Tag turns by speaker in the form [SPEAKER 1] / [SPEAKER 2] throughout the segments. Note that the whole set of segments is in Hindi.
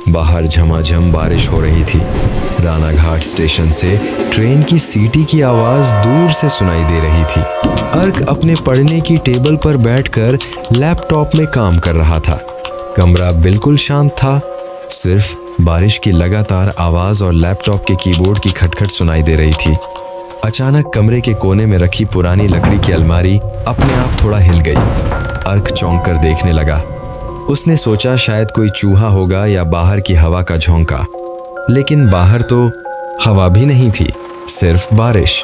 [SPEAKER 1] बाहर झमाझम बारिश हो रही थी। रानाघाट स्टेशन से ट्रेन की सीटी की आवाज दूर से सुनाई दे रही थी। अर्क अपने पढ़ने की टेबल पर बैठकर लैपटॉप में काम कर रहा था। कमरा बिल्कुल शांत था, सिर्फ बारिश की लगातार आवाज और लैपटॉप के कीबोर्ड की खटखट सुनाई दे रही थी। अचानक कमरे के कोने में रखी पुरानी लकड़ी की अलमारी अपने आप थोड़ा हिल गई। अर्क चौंक कर देखने लगा। उसने सोचा शायद कोई चूहा होगा या बाहर की हवा का झोंका, लेकिन बाहर तो हवा भी नहीं थी, सिर्फ बारिश।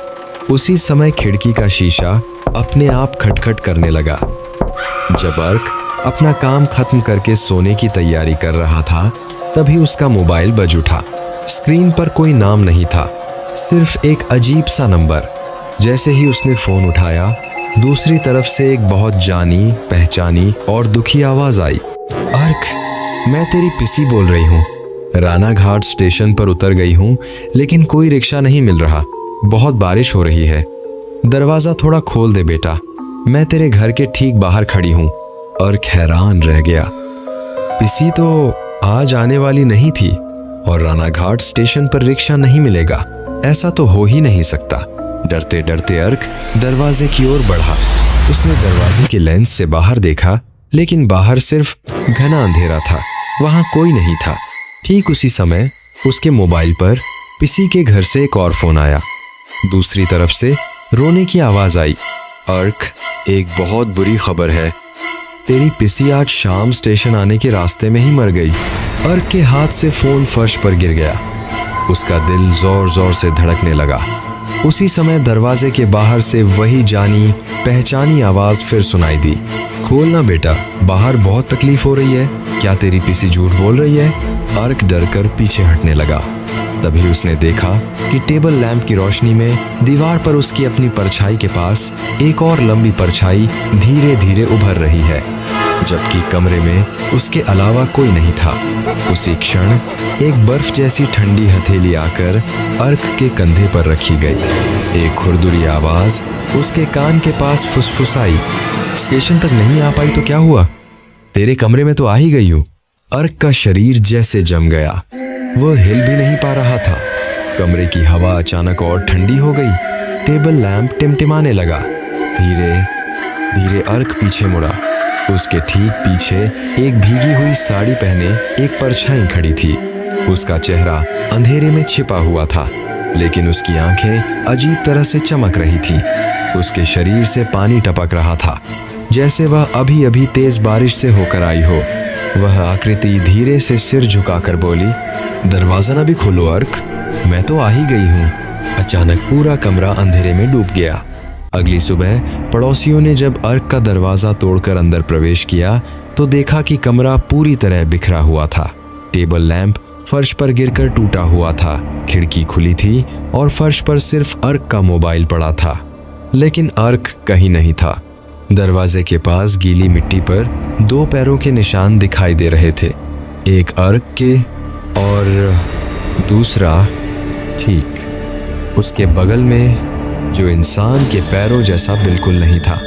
[SPEAKER 1] उसी समय खिड़की का शीशा अपने आप खटखट करने लगा। जब अर्क अपना काम खत्म करके सोने की तैयारी कर रहा था, तभी उसका मोबाइल बज उठा। स्क्रीन पर कोई नाम नहीं था, सिर्फ एक अजीब सा नंबर। जैसे ही उसने फोन उठाया, दूसरी तरफ से एक बहुत जानी पहचानी और दुखी आवाज आई। अर्क, मैं तेरी पिसी बोल रही हूँ। रानाघाट स्टेशन पर उतर गई हूँ, लेकिन कोई रिक्शा नहीं मिल रहा। बहुत बारिश हो रही है। दरवाजा थोड़ा खोल दे बेटा, मैं तेरे घर के ठीक बाहर खड़ी हूँ। अर्क हैरान रह गया। पिसी तो आज आने वाली नहीं थी और रानाघाट स्टेशन पर रिक्शा नहीं मिलेगा, ऐसा तो हो ही नहीं सकता। डरते डरते अर्क दरवाजे की ओर बढ़ा। उसने दरवाजे के लेंस से बाहर देखा, लेकिन बाहर सिर्फ घना अंधेरा था, वहां कोई नहीं था। ठीक उसी समय उसके मोबाइल पर पिसी के घर से एक और फोन आया। दूसरी तरफ से रोने की आवाज आई। अर्क, एक बहुत बुरी खबर है, तेरी पिसी आज शाम स्टेशन आने के रास्ते में ही मर गई। अर्क के हाथ से फोन फर्श पर गिर गया। उसका दिल जोर जोर से धड़कने लगा। उसी समय दरवाजे के बाहर से वही जानी पहचानी आवाज फिर सुनाई दी। खोलना बेटा, बाहर बहुत तकलीफ हो रही है। क्या तेरी पिसी झूठ बोल रही है? अर्क डरकर पीछे हटने लगा। तभी उसने देखा कि टेबल लैंप की रोशनी में दीवार पर उसकी अपनी परछाई के पास एक और लंबी परछाई धीरे धीरे उभर रही है, जबकि कमरे में उसके अलावा कोई नहीं था। उसी क्षण एक बर्फ जैसी ठंडी हथेली आकर अर्क के कंधे पर रखी गई। एक खुरदुरी आवाज उसके कान के पास फुसफुसाई, स्टेशन तक नहीं आ पाई तो क्या हुआ? तेरे कमरे में तो आ ही गई हूँ। अर्क का शरीर जैसे जम गया, वह हिल भी नहीं पा रहा था। कमरे की हवा अचानक और ठंडी हो गई। टेबल लैंप टिमटिमाने लगा। धीरे धीरे अर्क पीछे मुड़ा। उसके ठीक पीछे एक भीगी हुई साड़ी पहने एक परछाई खड़ी थी। उसका चेहरा अंधेरे में छिपा हुआ था, लेकिन उसकी आंखें अजीब तरह से चमक रही थी। उसके शरीर से पानी टपक रहा था, जैसे वह अभी अभी तेज बारिश से होकर आई हो। वह आकृति धीरे से सिर झुकाकर बोली, दरवाजा ना भी खोलो अर्क, मैं तो आ ही गई हूँ। अचानक पूरा कमरा अंधेरे में डूब गया। अगली सुबह पड़ोसियों ने जब अर्क का दरवाजा तोड़कर अंदर प्रवेश किया तो देखा कि कमरा पूरी तरह बिखरा हुआ था। टेबल लैंप फर्श पर गिरकर टूटा हुआ था। खिड़की खुली थी और फर्श पर सिर्फ अर्क का मोबाइल पड़ा था, लेकिन अर्क कहीं नहीं था। दरवाजे के पास गीली मिट्टी पर दो पैरों के निशान दिखाई दे रहे थे, एक अर्क के और दूसरा ठीक उसके बगल में, जो इंसान के पैरों जैसा बिल्कुल नहीं था।